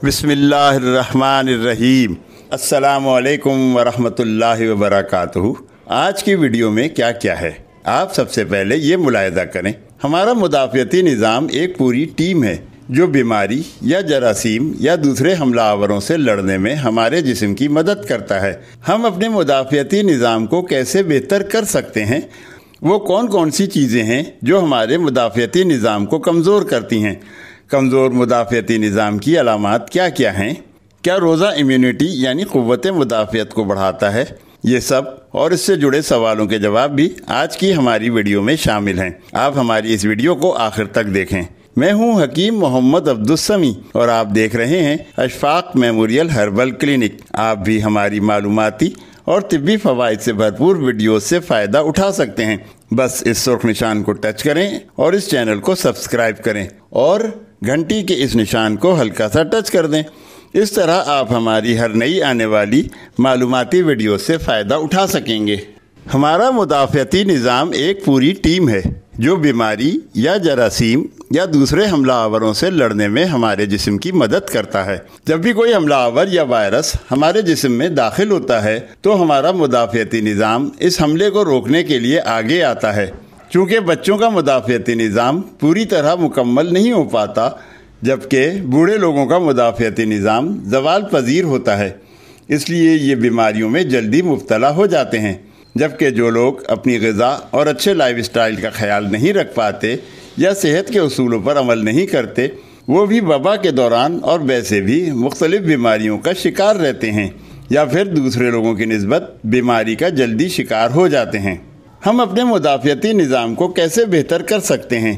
بسم اللہ الرحمن الرحیم۔ السلام علیکم ورحمۃ اللہ وبرکاتہ۔ آج کی ویڈیو میں کیا ہے آپ سب سے پہلے یہ ملاحظہ کریں، ہمارا مدافعتی نظام ایک پوری ٹیم ہے جو بیماری یا جراثیم یا دوسرے حملہ آوروں سے لڑنے میں ہمارے جسم کی مدد کرتا ہے۔ ہم اپنے مدافعتی نظام کو کیسے بہتر کر سکتے ہیں؟ وہ کون سی چیزیں ہیں جو ہمارے مدافعتی نظام کو کمزور کرتی ہیں؟ کمزور مدافعتی نظام کی علامات کیا ہیں؟ کیا روزہ امیونٹی یعنی قوت مدافعت کو بڑھاتا ہے؟ یہ سب اور اس سے جڑے سوالوں کے جواب بھی آج کی ہماری ویڈیو میں شامل ہیں۔ آپ ہماری اس ویڈیو کو آخر تک دیکھیں۔ میں ہوں حکیم محمد عبدالسمی اور آپ دیکھ رہے ہیں اشفاق میموریل ہربل کلینک۔ آپ بھی ہماری معلوماتی اور طبی فوائد سے بھرپور ویڈیوز سے فائدہ اٹھا سکتے ہیں۔ بس اس سرخ نشان کو ٹچ کریں اور اس چینل کو سبسکرائب کریں اور گھنٹی کے اس نشان کو ہلکا سا ٹچ کر دیں۔ اس طرح آپ ہماری ہر نئی آنے والی معلوماتی ویڈیو سے فائدہ اٹھا سکیں گے۔ ہمارا مدافعتی نظام ایک پوری ٹیم ہے جو بیماری یا جراثیم یا دوسرے حملہ آوروں سے لڑنے میں ہمارے جسم کی مدد کرتا ہے۔ جب بھی کوئی حملہ آور یا وائرس ہمارے جسم میں داخل ہوتا ہے تو ہمارا مدافعتی نظام اس حملے کو روکنے کے لیے آگے آتا ہے۔ چونکہ بچوں کا مدافعتی نظام پوری طرح مکمل نہیں ہو پاتا، جبکہ بوڑھے لوگوں کا مدافعتی نظام زوال پذیر ہوتا ہے، اس لیے یہ بیماریوں میں جلدی مبتلا ہو جاتے ہیں۔ جبکہ جو لوگ اپنی غذا اور اچھے لائف سٹائل کا خیال نہیں رکھ پاتے یا صحت کے اصولوں پر عمل نہیں کرتے، وہ بھی وبا کے دوران اور ویسے بھی مختلف بیماریوں کا شکار رہتے ہیں یا پھر دوسرے لوگوں کی نسبت بیماری کا جلدی شکار ہو جاتے ہیں۔ ہم اپنے مدافعتی نظام کو کیسے بہتر کر سکتے ہیں؟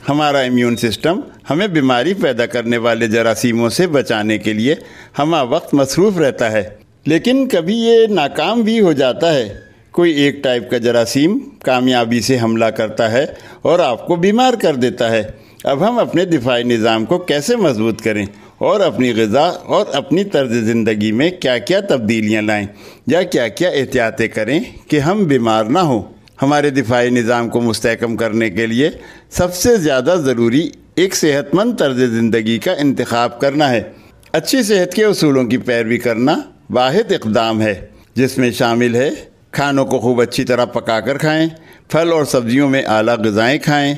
ہمارا امیون سسٹم ہمیں بیماری پیدا کرنے والے جراثیموں سے بچانے کے لیے ہمہ وقت مصروف رہتا ہے، لیکن کبھی یہ ناکام بھی ہو جاتا ہے۔ کوئی ایک ٹائپ کا جراثیم کامیابی سے حملہ کرتا ہے اور آپ کو بیمار کر دیتا ہے۔ اب ہم اپنے دفاعی نظام کو کیسے مضبوط کریں اور اپنی غذا اور اپنی طرز زندگی میں کیا تبدیلیاں لائیں یا احتیاطیں کریں کہ ہم بیمار نہ ہوں؟ ہمارے دفاعی نظام کو مستحکم کرنے کے لیے سب سے زیادہ ضروری ایک صحت مند طرز زندگی کا انتخاب کرنا ہے۔ اچھی صحت کے اصولوں کی پیروی کرنا واحد اقدام ہے، جس میں شامل ہے کھانوں کو خوب اچھی طرح پکا کر کھائیں، پھل اور سبزیوں میں اعلیٰ غذائیں کھائیں،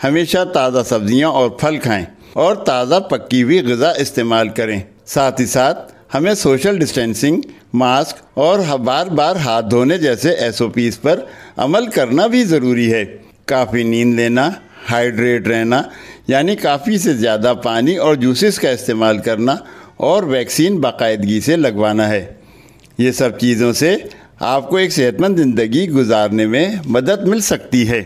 ہمیشہ تازہ سبزیاں اور پھل کھائیں اور تازہ پکی ہوئی غذا استعمال کریں۔ ساتھ ہی ساتھ ہمیں سوشل ڈسٹینسنگ، ماسک اور بار بار ہاتھ دھونے جیسے SOPs پر عمل کرنا بھی ضروری ہے۔ کافی نیند لینا، ہائیڈریٹ رہنا یعنی کافی سے زیادہ پانی اور جوسز کا استعمال کرنا اور ویکسین باقاعدگی سے لگوانا ہے۔ یہ سب چیزوں سے آپ کو ایک صحت مند زندگی گزارنے میں مدد مل سکتی ہے،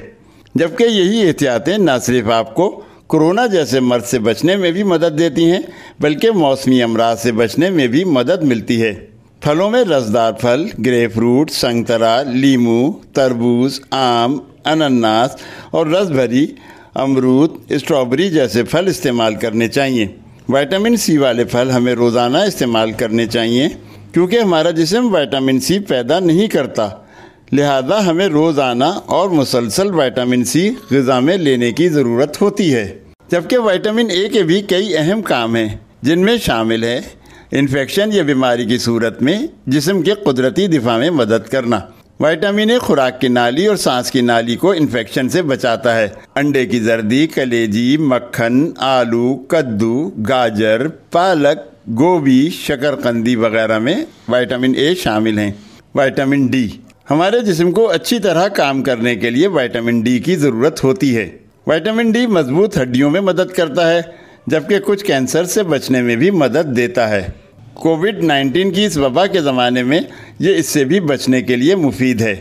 جبکہ یہی احتیاطیں نہ صرف آپ کو کورونا جیسے مرض سے بچنے میں بھی مدد دیتی ہیں بلکہ موسمی امراض سے بچنے میں بھی مدد ملتی ہے۔ پھلوں میں رسدار پھل، گریپ فروٹ، سنگترا، لیمو، تربوز، آم، انناس اور رس بھری امرود، اسٹرابری جیسے پھل استعمال کرنے چاہیے۔ وائٹامن C والے پھل ہمیں روزانہ استعمال کرنے چاہیے کیونکہ ہمارا جسم وائٹامن C پیدا نہیں کرتا، لہذا ہمیں روزانہ اور مسلسل وائٹامن C غذا میں لینے کی ضرورت ہوتی ہے۔ جبکہ وائٹامن A کے بھی کئی اہم کام ہیں، جن میں شامل ہے انفیکشن یا بیماری کی صورت میں جسم کے قدرتی دفاع میں مدد کرنا۔ وائٹامن A خوراک کی نالی اور سانس کی نالی کو انفیکشن سے بچاتا ہے۔ انڈے کی زردی، کلیجی، مکھن، آلو، کدو، گاجر، پالک، گوبھی، شکرقندی وغیرہ میں وائٹامن A شامل ہیں۔ وائٹامن D ہمارے جسم کو اچھی طرح کام کرنے کے لیے وائٹامن D کی ضرورت ہوتی ہے۔ وائٹامن D مضبوط ہڈیوں میں مدد کرتا ہے، جبکہ کچھ کینسر سے بچنے میں بھی مدد دیتا ہے۔ کووڈ-19 کی اس وبا کے زمانے میں یہ اس سے بھی بچنے کے لیے مفید ہے۔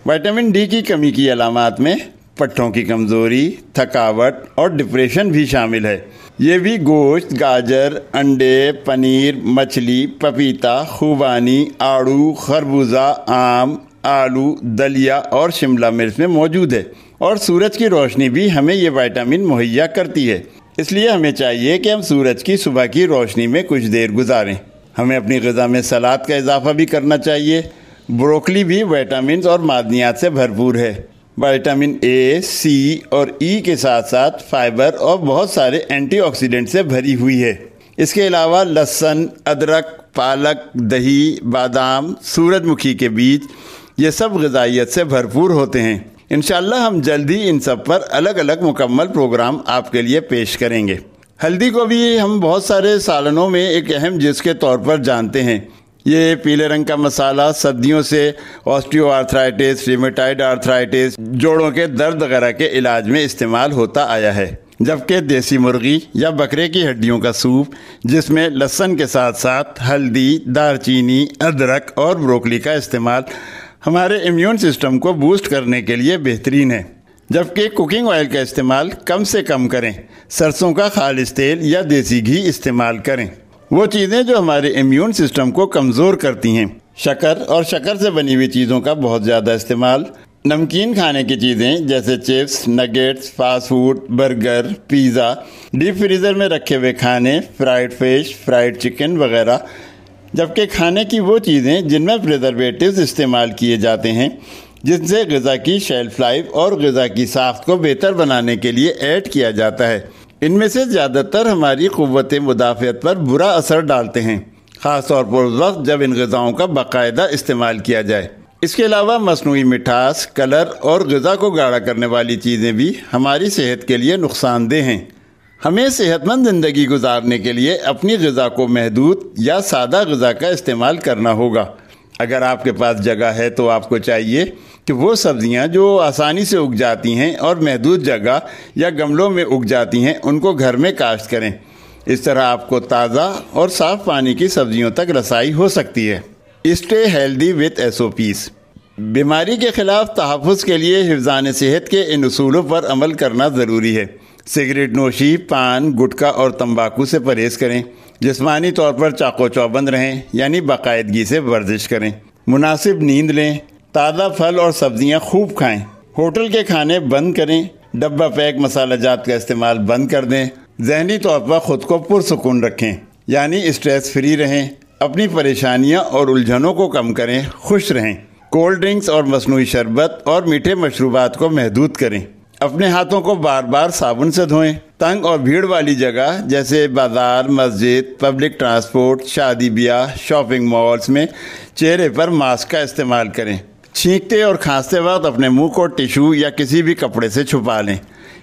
وائٹامن D کی کمی کی علامات میں پٹھوں کی کمزوری، تھکاوٹ اور ڈپریشن بھی شامل ہے۔ یہ بھی گوشت، گاجر، انڈے، پنیر، مچھلی، پپیتا، خوبانی، آڑو، خربوزہ، آم، آلو، دلیا اور شملہ مرچ میں موجود ہے، اور سورج کی روشنی بھی ہمیں یہ وائٹامن مہیا کرتی ہے۔ اس لیے ہمیں چاہیے کہ ہم سورج کی صبح کی روشنی میں کچھ دیر گزاریں۔ ہمیں اپنی غذا میں سلاد کا اضافہ بھی کرنا چاہیے۔ بروکلی بھی وائٹامنز اور معدنیات سے بھرپور ہے۔ وائٹامن A، C اور E کے ساتھ ساتھ فائبر اور بہت سارے اینٹی آکسیڈنٹ سے بھری ہوئی ہے۔ اس کے علاوہ لہسن، ادرک، پالک، دہی، بادام، سورج مکھی کے بیج، یہ سب غذائیت سے بھرپور ہوتے ہیں۔ انشاءاللہ ہم جلدی ان سب پر الگ الگ مکمل پروگرام آپ کے لیے پیش کریں گے۔ ہلدی کو بھی ہم بہت سارے سالنوں میں ایک اہم جز کے طور پر جانتے ہیں۔ یہ پیلے رنگ کا مسالہ صدیوں سے آسٹیو آرتھرائٹس، ریمیٹائڈ آرتھرائٹس، جوڑوں کے درد وغیرہ کے علاج میں استعمال ہوتا آیا ہے، جبکہ دیسی مرغی یا بکرے کی ہڈیوں کا سوپ، جس میں لہسن کے ساتھ ساتھ ہلدی، دار چینی، ادرک اور بروکلی کا استعمال ہمارے امیون سسٹم کو بوسٹ کرنے کے لیے بہترین ہے۔ جبکہ کوکنگ آئل کا استعمال کم سے کم کریں، سرسوں کا خالص تیل یا دیسی گھی استعمال کریں۔ وہ چیزیں جو ہمارے امیون سسٹم کو کمزور کرتی ہیں، شکر اور شکر سے بنی ہوئی چیزوں کا بہت زیادہ استعمال، نمکین کھانے کی چیزیں جیسے chips, nuggets, fast food, burger, pizza, deep freezer میں رکھے ہوئے کھانے، فرائیڈ فش، فرائیڈ چکن وغیرہ، جبکہ کھانے کی وہ چیزیں جن میں پریزرویٹیوز استعمال کیے جاتے ہیں، جن سے غذا کی شیلف لائف اور غذا کی ساخت کو بہتر بنانے کے لیے ایڈ کیا جاتا ہے، ان میں سے زیادہ تر ہماری قوت مدافعت پر برا اثر ڈالتے ہیں، خاص طور پر اس وقت جب ان غذاؤں کا باقاعدہ استعمال کیا جائے۔ اس کے علاوہ مصنوعی مٹھاس، کلر اور غذا کو گاڑھا کرنے والی چیزیں بھی ہماری صحت کے لیے نقصان دہ ہیں۔ ہمیں صحت مند زندگی گزارنے کے لیے اپنی غذا کو محدود یا سادہ غذا کا استعمال کرنا ہوگا۔ اگر آپ کے پاس جگہ ہے تو آپ کو چاہیے کہ وہ سبزیاں جو آسانی سے اگ جاتی ہیں اور محدود جگہ یا گملوں میں اگ جاتی ہیں ان کو گھر میں کاشت کریں۔ اس طرح آپ کو تازہ اور صاف پانی کی سبزیوں تک رسائی ہو سکتی ہے۔ Stay healthy with SOPs۔ بیماری کے خلاف تحفظ کے لیے حفظان صحت کے ان اصولوں پر عمل کرنا ضروری ہے۔ سگریٹ نوشی، پان، گٹکا اور تمباکو سے پرہیز کریں۔ جسمانی طور پر چاق و چوبند رہیں، یعنی باقاعدگی سے ورزش کریں۔ مناسب نیند لیں۔ تازہ پھل اور سبزیاں خوب کھائیں۔ ہوٹل کے کھانے بند کریں۔ ڈبہ پیک مسالہ جات کا استعمال بند کر دیں۔ ذہنی طور پر خود کو پرسکون رکھیں، یعنی اسٹریس فری رہیں۔ اپنی پریشانیاں اور الجھنوں کو کم کریں، خوش رہیں۔ کولڈ ڈرنکس اور مصنوعی شربت اور میٹھے مشروبات کو محدود کریں۔ اپنے ہاتھوں کو بار بار صابن سے دھوئیں۔ تنگ اور بھیڑ والی جگہ جیسے بازار، مسجد، پبلک ٹرانسپورٹ، شادی بیاہ، شاپنگ مالز میں چہرے پر ماسک کا استعمال کریں۔ چھینکتے اور کھانستے وقت اپنے منہ کو ٹیشو یا کسی بھی کپڑے سے چھپا لیں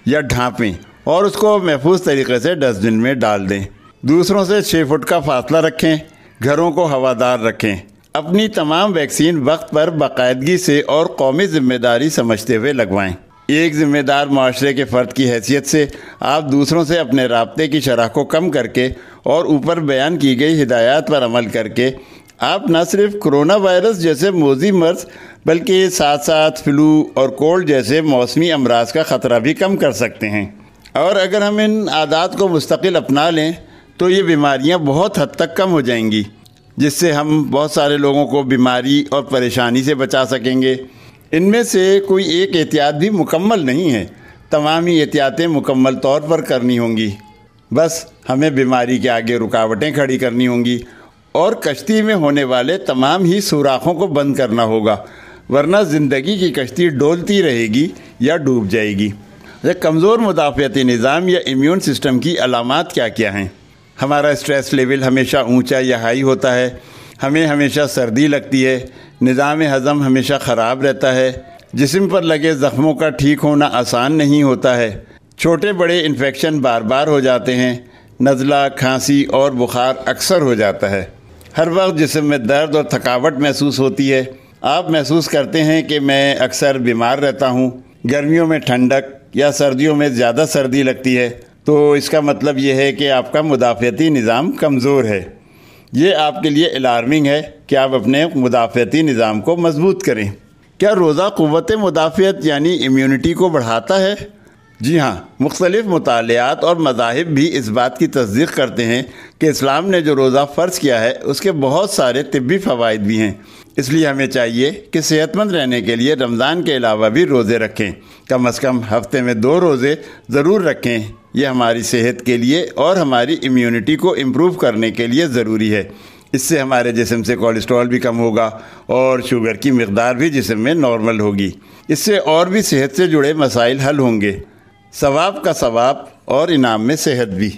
یا ڈھانپیں اور اس کو محفوظ طریقے سے ڈسٹ بن میں ڈال دیں۔ دوسروں سے 6 فٹ کا فاصلہ رکھیں۔ گھروں کو ہوادار رکھیں۔ اپنی تمام ویکسین وقت پر باقاعدگی سے اور قومی ذمہ داری سمجھتے ہوئے لگوائیں۔ ایک ذمہ دار معاشرے کے فرد کی حیثیت سے آپ دوسروں سے اپنے رابطے کی شرح کو کم کر کے اور اوپر بیان کی گئی ہدایات پر عمل کر کے آپ نہ صرف کرونا وائرس جیسے موذی مرض بلکہ ساتھ ساتھ فلو اور کولڈ جیسے موسمی امراض کا خطرہ بھی کم کر سکتے ہیں۔ اور اگر ہم ان عادات کو مستقل اپنا لیں تو یہ بیماریاں بہت حد تک کم ہو جائیں گی، جس سے ہم بہت سارے لوگوں کو بیماری اور پریشانی سے بچا سکیں گے۔ ان میں سے کوئی ایک احتیاط بھی مکمل نہیں ہے، تمام ہی احتیاطیں مکمل طور پر کرنی ہوں گی۔ بس ہمیں بیماری کے آگے رکاوٹیں کھڑی کرنی ہوں گی اور کشتی میں ہونے والے تمام ہی سوراخوں کو بند کرنا ہوگا، ورنہ زندگی کی کشتی ڈولتی رہے گی یا ڈوب جائے گی۔ ایک کمزور مدافعتی نظام یا امیون سسٹم کی علامات کیا کیا ہیں؟ ہمارا اسٹریس لیول ہمیشہ اونچا یا ہائی ہوتا ہے، ہمیں ہمیشہ سردی لگتی ہے، نظام ہضم ہمیشہ خراب رہتا ہے، جسم پر لگے زخموں کا ٹھیک ہونا آسان نہیں ہوتا ہے، چھوٹے بڑے انفیکشن بار بار ہو جاتے ہیں، نزلہ، کھانسی اور بخار اکثر ہو جاتا ہے، ہر وقت جسم میں درد اور تھکاوٹ محسوس ہوتی ہے۔ آپ محسوس کرتے ہیں کہ میں اکثر بیمار رہتا ہوں، گرمیوں میں ٹھنڈک یا سردیوں میں زیادہ سردی لگتی ہے، تو اس کا مطلب یہ ہے کہ آپ کا مدافعتی نظام کمزور ہے۔ یہ آپ کے لیے الارمنگ ہے کہ آپ اپنے مدافعتی نظام کو مضبوط کریں۔ کیا روزہ قوت مدافعت یعنی امیونٹی کو بڑھاتا ہے؟ جی ہاں، مختلف مطالعات اور مذاہب بھی اس بات کی تصدیق کرتے ہیں کہ اسلام نے جو روزہ فرض کیا ہے اس کے بہت سارے طبی فوائد بھی ہیں۔ اس لیے ہمیں چاہیے کہ صحت مند رہنے کے لیے رمضان کے علاوہ بھی روزے رکھیں، کم از کم ہفتے میں 2 روزے ضرور رکھیں۔ یہ ہماری صحت کے لیے اور ہماری امیونٹی کو امپروو کرنے کے لیے ضروری ہے۔ اس سے ہمارے جسم سے کولیسٹرول بھی کم ہوگا اور شوگر کی مقدار بھی جسم میں نارمل ہوگی۔ اس سے اور بھی صحت سے جڑے مسائل حل ہوں گے۔ ثواب کا ثواب اور انعام میں صحت بھی۔